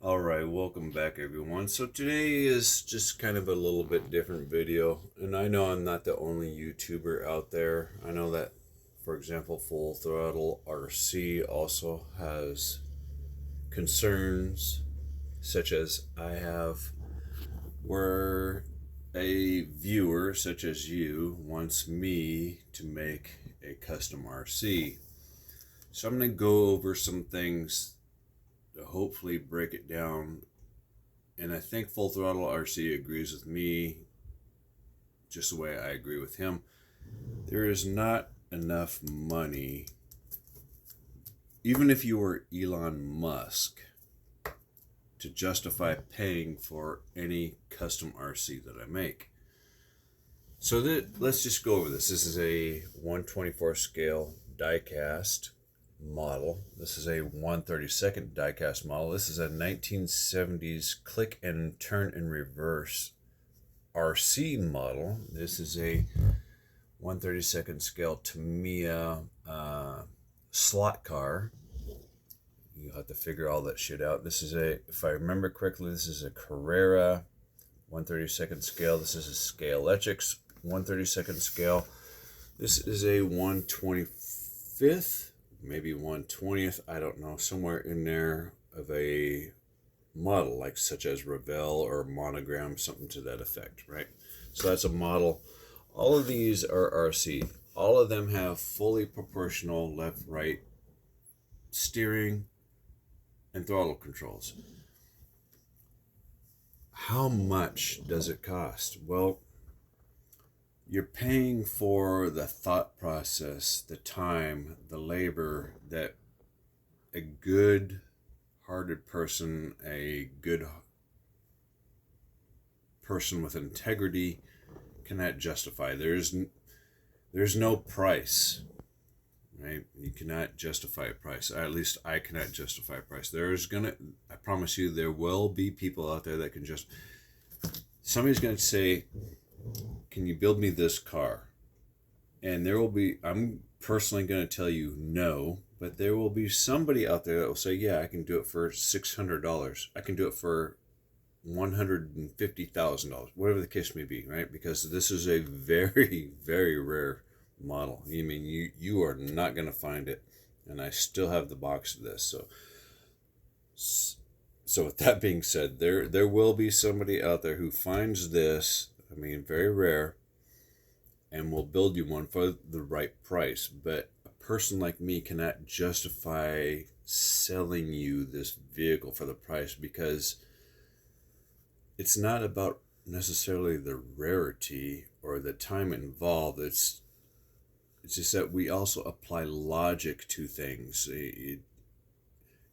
All right, welcome back everyone. So today is just kind of a little bit different video, and I know I'm not the only YouTuber out there. I know that, for example, Full Throttle RC also has concerns such as I have, where a viewer such as you wants me to make a custom RC. So I'm going to go over some things to hopefully break it down. And I think Full Throttle RC agrees with me just the way I agree with him. There is not enough money, even if you were Elon Musk, to justify paying for any custom RC that I make. So let's just go over this. This is a 1/24 scale die-cast model. This is a 1/32 die-cast model. This is a 1970s click and turn in reverse RC model. This is a 1/32 scale Tamiya slot car. You'll have to figure all that shit out. This is if I remember correctly, this is a Carrera 1/32 scale. This is a Scalextric 1/32 scale. This is a 1/25th, maybe 1/20th, I don't know, somewhere in there of a model, like such as Revell or Monogram, something to that effect, right? So that's a model. All of these are RC. All of them have fully proportional left-right steering and throttle controls. How much does it cost? Well, you're paying for the thought process, the time, the labor that a good-hearted person, a good person with integrity cannot justify. There's no price, right? You cannot justify a price. Or at least I cannot justify a price. I promise you, there will be people out there that can somebody's gonna say, can you build me this car? And I'm personally gonna tell you no, but there will be somebody out there that will say, yeah, I can do it for $600. I can do it for $150,000, whatever the case may be, right? Because this is a very, very rare model. I mean, you are not going to find it, and I still have the box of this. So with that being said, there will be somebody out there who finds this. I mean, very rare, and will build you one for the right price. But a person like me cannot justify selling you this vehicle for the price, because it's not about necessarily the rarity or the time involved. It's just that we also apply logic to things.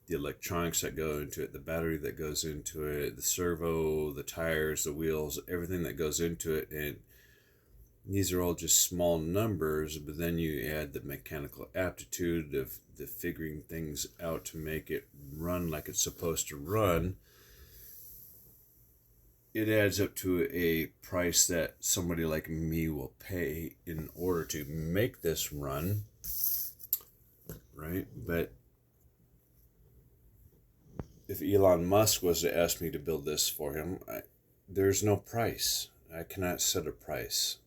The electronics that go into it, the battery that goes into it, the servo, the tires, the wheels, everything that goes into it. And these are all just small numbers, but then you add the mechanical aptitude of the figuring things out to make it run like it's supposed to run. It adds up to a price that somebody like me will pay in order to make this run, right? But if Elon Musk was to ask me to build this for him, there's no price. I cannot set a price.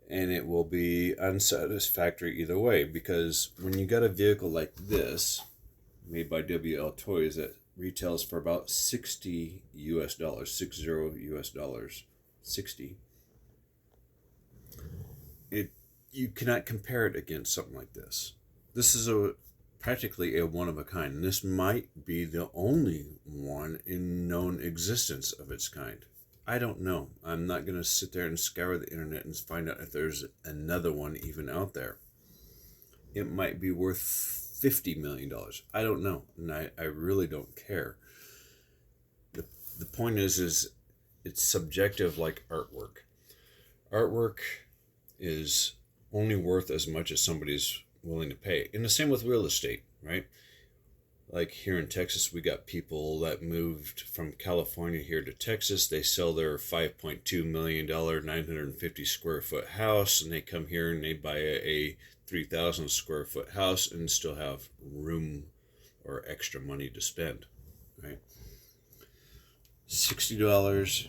And it will be unsatisfactory either way, because when you got a vehicle like this, made by WL Toys, that retails for about $60 US, $60 US, 60. You cannot compare it against something like this. This is practically a one of a kind, and this might be the only one in known existence of its kind. I don't know. I'm not going to sit there and scour the internet and find out if there's another one even out there. It might be worth $50 million. I don't know, and I really don't care. The point is it's subjective, like artwork. Artwork is only worth as much as somebody's willing to pay. And the same with real estate, right? Like here in Texas, we got people that moved from California here to Texas. They sell their $5.2 million, 950 square foot house, and they come here and they buy a 3,000 square foot house and still have room or extra money to spend, right? $60.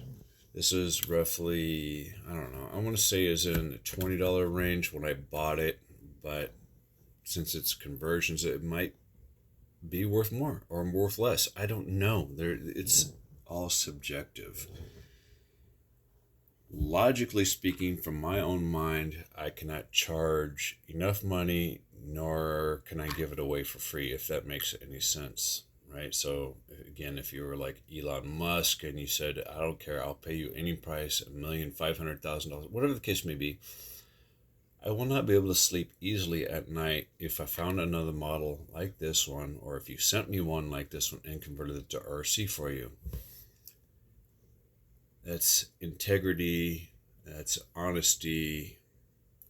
This is roughly, I don't know, I want to say is in the $20 range when I bought it, but since it's conversions, it might be worth more or worth less. I don't know. It's all subjective. Logically speaking, from my own mind, I cannot charge enough money, nor can I give it away for free, if that makes any sense, right? So again, if you were like Elon Musk and you said, I don't care, I'll pay you any price, $1,500,000, whatever the case may be, I will not be able to sleep easily at night if I found another model like this one, or if you sent me one like this one and converted it to RC for you. That's integrity, that's honesty,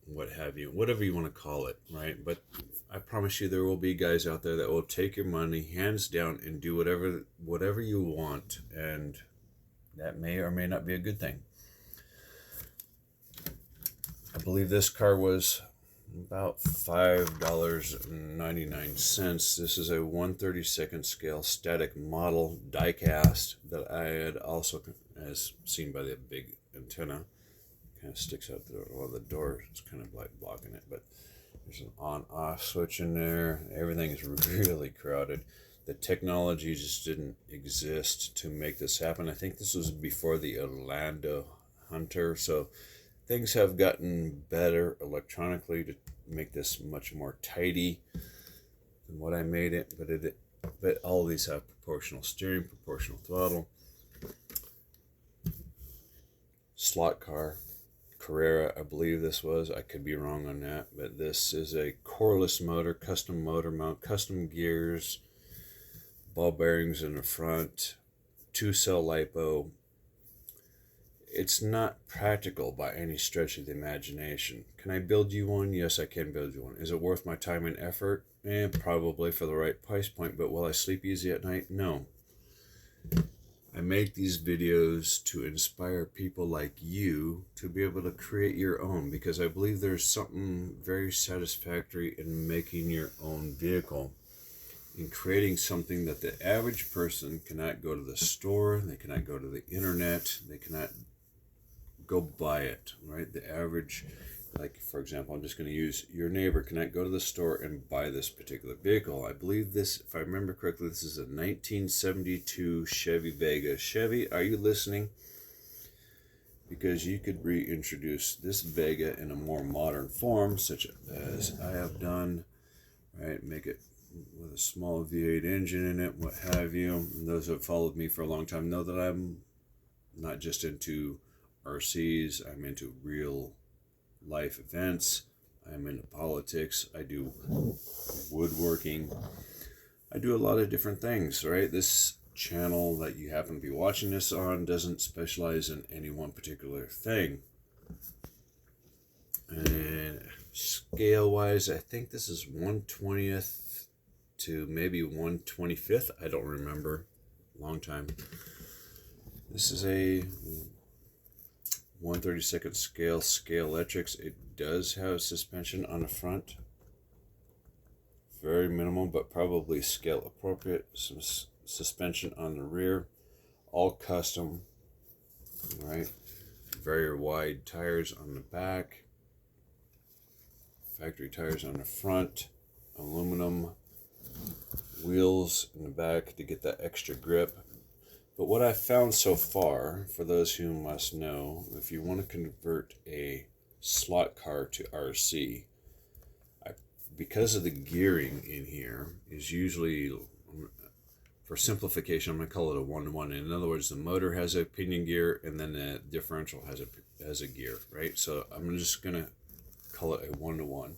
what have you, whatever you want to call it, right? But I promise you there will be guys out there that will take your money hands down and do whatever you want, and that may or may not be a good thing. I believe this car was about $5.99. This is a 1/32 scale static model die-cast that I had also, as seen by the big antenna, kind of sticks out the door. It's kind of like blocking it, but there's an on-off switch in there. Everything is really crowded. The technology just didn't exist to make this happen. I think this was before the Orlando Hunter, so things have gotten better electronically to make this much more tidy than what I made it, but all of these have proportional steering, proportional throttle. Slot car, Carrera, I believe this was. I could be wrong on that, but this is a coreless motor, custom motor mount, custom gears, ball bearings in the front, 2-cell LiPo. It's not practical by any stretch of the imagination. Can I build you one? Yes, I can build you one. Is it worth my time and effort? Probably for the right price point, but will I sleep easy at night? No. I make these videos to inspire people like you to be able to create your own, because I believe there's something very satisfactory in making your own vehicle, in creating something that the average person cannot go to the store, they cannot go to the internet, they cannot go buy it, right? The average, like for example, I'm just going to use your neighbor cannot go to the store and buy this particular vehicle. I believe this, if I remember correctly, this is a 1972 Chevy Vega. Chevy, are you listening? Because you could reintroduce this Vega in a more modern form, such as I have done, right? Make it with a small V8 engine in it, what have you. And those who have followed me for a long time know that I'm not just into RCs, I'm into real life events, I'm into politics, I do woodworking, I do a lot of different things, right? This channel that you happen to be watching this on doesn't specialize in any one particular thing. And scale wise, I think this is 1/20th to maybe 1/25th, I don't remember, long time. This is a 1/32 scale Scalextric. It does have suspension on the front, very minimal, but probably scale appropriate. Some suspension on the rear, all custom, right? Very wide tires on the back, factory tires on the front, aluminum wheels in the back to get that extra grip. But what I've found so far, for those who must know, if you want to convert a slot car to RC, because of the gearing in here, is usually, for simplification, I'm going to call it a 1-to-1. In other words, the motor has a pinion gear, and then the differential has a gear, right? So I'm just going to call it a 1-to-1.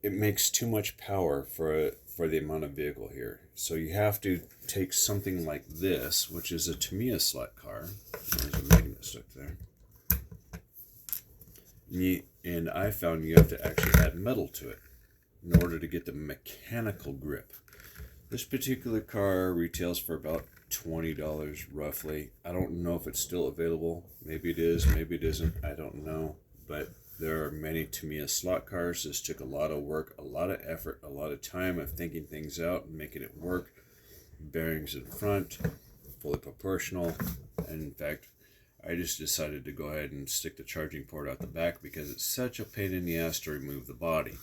It makes too much power for the amount of vehicle here. So you have to take something like this, which is a Tamiya slot car. There's a magnet stuck there. And I found you have to actually add metal to it in order to get the mechanical grip. This particular car retails for about $20 roughly. I don't know if it's still available. Maybe it is, maybe it isn't. I don't know. But There are many Tamiya slot cars. This took a lot of work, a lot of effort, a lot of time of thinking things out and making it work. Bearings in front, fully proportional. And in fact, I just decided to go ahead and stick the charging port out the back because it's such a pain in the ass to remove the body.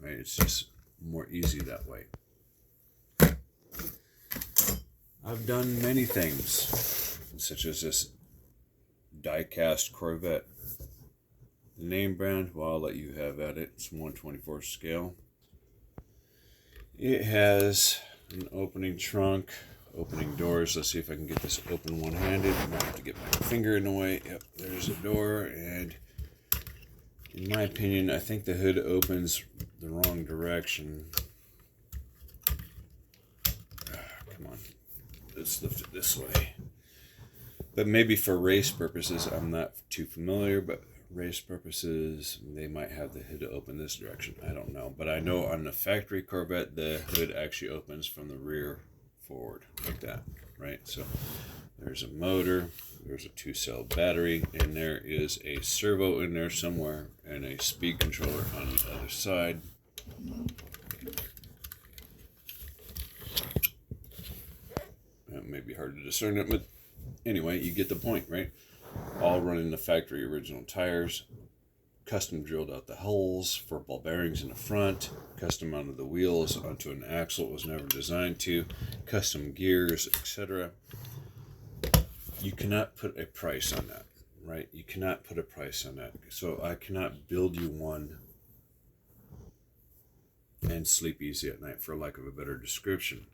Right? It's just more easy that way. I've done many things, such as this die-cast Corvette. The name brand, well, I'll let you have at it. It's 1/24 scale. It has an opening trunk, opening doors. Let's see if I can get this open one-handed. I might have to get my finger in the way. Yep, there's a door, and in my opinion, I think the hood opens the wrong direction. Come on, let's lift it this way. But maybe for race purposes, I'm not too familiar, but race purposes, they might have the hood open this direction. I don't know. But I know on the factory Corvette, the hood actually opens from the rear forward, like that, right? So there's a motor, there's a 2-cell battery, and there is a servo in there somewhere, and a speed controller on the other side. That may be hard to discern it, but anyway, you get the point, right? All running the factory original tires, custom drilled out the holes for ball bearings in the front, custom mounted the wheels onto an axle it was never designed to, custom gears, etc. You cannot put a price on that, right? You cannot put a price on that. So I cannot build you one and sleep easy at night, for lack of a better description.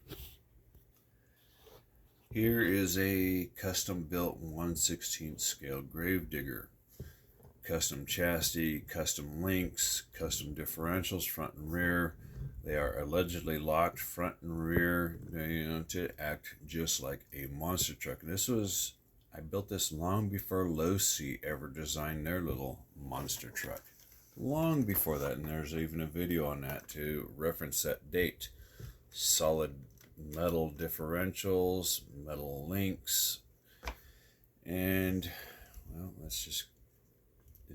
Here is a custom built 1/16 scale Gravedigger. Custom chassis, custom links, custom differentials front and rear. They are allegedly locked front and rear, to act just like a monster truck. I built this long before Losi ever designed their little monster truck. Long before that, and there's even a video on that to reference that date. Solid metal differentials, metal links, and well, let's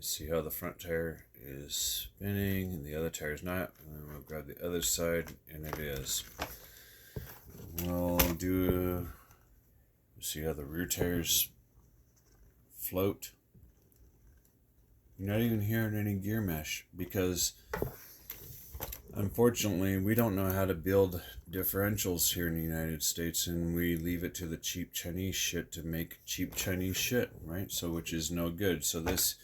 see how the front tire is spinning and the other tire is not. And we'll grab the other side, and it is. We'll see how the rear tires float. You're not even hearing any gear mesh because unfortunately, we don't know how to build differentials here in the United States, and we leave it to the cheap Chinese shit to make cheap Chinese shit, right? So, which is no good. So this,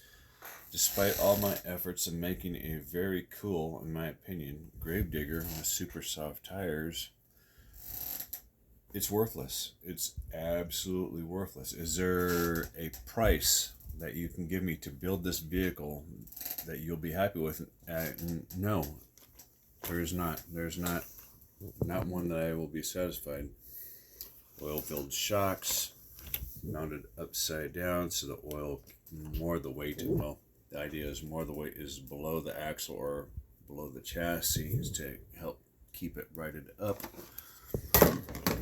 despite all my efforts in making a very cool, in my opinion, Gravedigger with super soft tires, it's worthless. It's absolutely worthless. Is there a price that you can give me to build this vehicle that you'll be happy with? No. There is not. There's not one that I will be satisfied. Oil-filled shocks, mounted upside down, so the oil, more of the weight, well, the idea is more of the weight is below the axle or below the chassis is to help keep it righted up.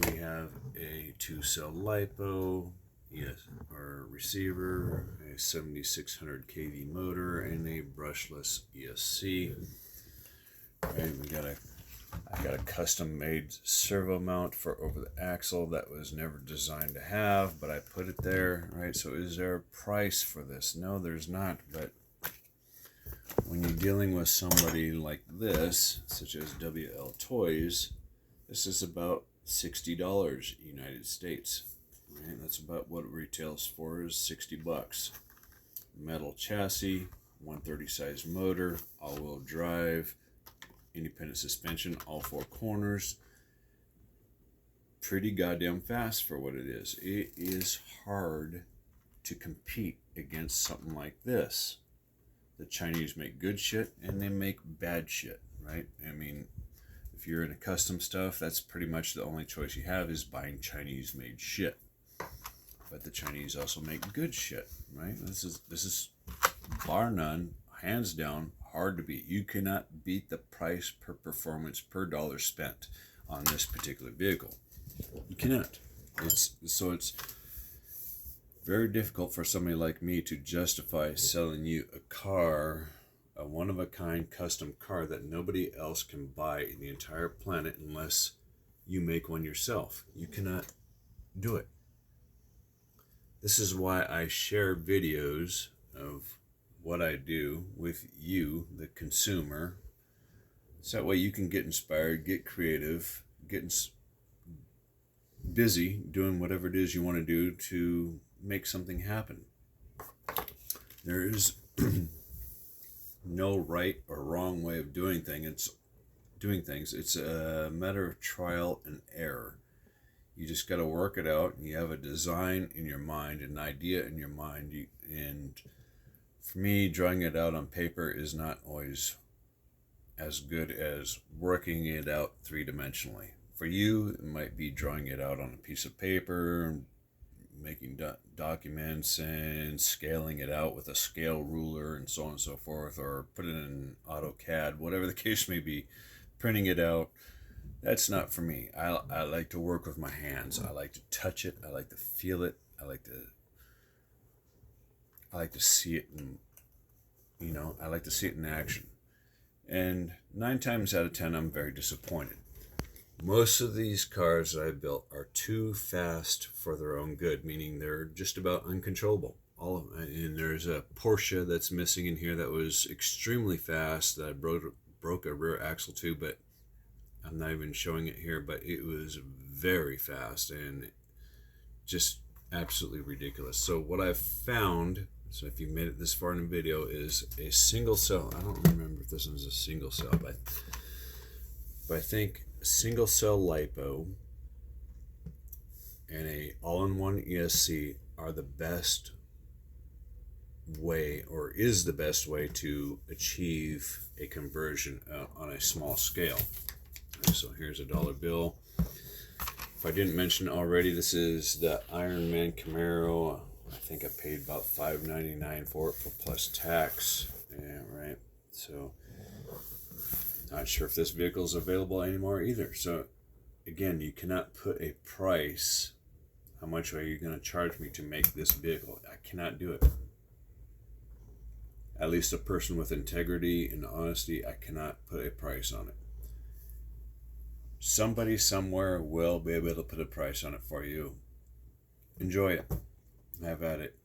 We have a 2-cell LiPo, or receiver, a 7600 kV motor, and a brushless ESC. Right, I got a custom made servo mount for over the axle that was never designed to have, but I put it there, right? So is there a price for this? No, there's not. But when you're dealing with somebody like this, such as WL Toys, this is about $60 United States. Right? That's about what it retails for, is $60. Metal chassis, 130 size motor, all-wheel drive, independent suspension, all 4 corners. Pretty goddamn fast for what it is. It is hard to compete against something like this. The Chinese make good shit and they make bad shit, right? I mean, if you're into custom stuff, that's pretty much the only choice you have, is buying Chinese made shit. But the Chinese also make good shit, right? This is bar none, hands down, hard to beat. You cannot beat the price per performance per dollar spent on this particular vehicle. You cannot. It's very difficult for somebody like me to justify selling you a car a one-of-a-kind custom car that nobody else can buy in the entire planet unless you make one yourself. You cannot do it. This is why I share videos of what I do with you, the consumer, so that way you can get inspired, get creative, get busy doing whatever it is you want to do to make something happen. There is no right or wrong way of doing things. It's a matter of trial and error. You just got to work it out. You have a design in your mind, an idea in your mind, and for me, drawing it out on paper is not always as good as working it out three-dimensionally. For you, it might be drawing it out on a piece of paper, making documents and scaling it out with a scale ruler and so on and so forth, or put it in AutoCAD, whatever the case may be, printing it out. That's not for me. I like to work with my hands. I like to touch it. I like to feel it. I like to see it I like to see it in action. And 9 times out of 10, I'm very disappointed. Most of these cars that I built are too fast for their own good, meaning they're just about uncontrollable. And there's a Porsche that's missing in here that was extremely fast that I broke a rear axle to, but I'm not even showing it here, but it was very fast and just absolutely ridiculous. So what I've found, so if you made it this far in the video, is a single cell. I don't remember if this one's a single cell, but I think single cell LiPo and a all-in-one ESC are the best way, or is the best way, to achieve a conversion on a small scale. So here's a dollar bill. If I didn't mention already, this is the Ironman Camaro. I think I paid about $5.99 for it plus tax. Yeah, right. So not sure if this vehicle is available anymore either. So again, you cannot put a price. How much are you going to charge me to make this vehicle? I cannot do it. At least a person with integrity and honesty, I cannot put a price on it. Somebody somewhere will be able to put a price on it for you. Enjoy it. Have at it.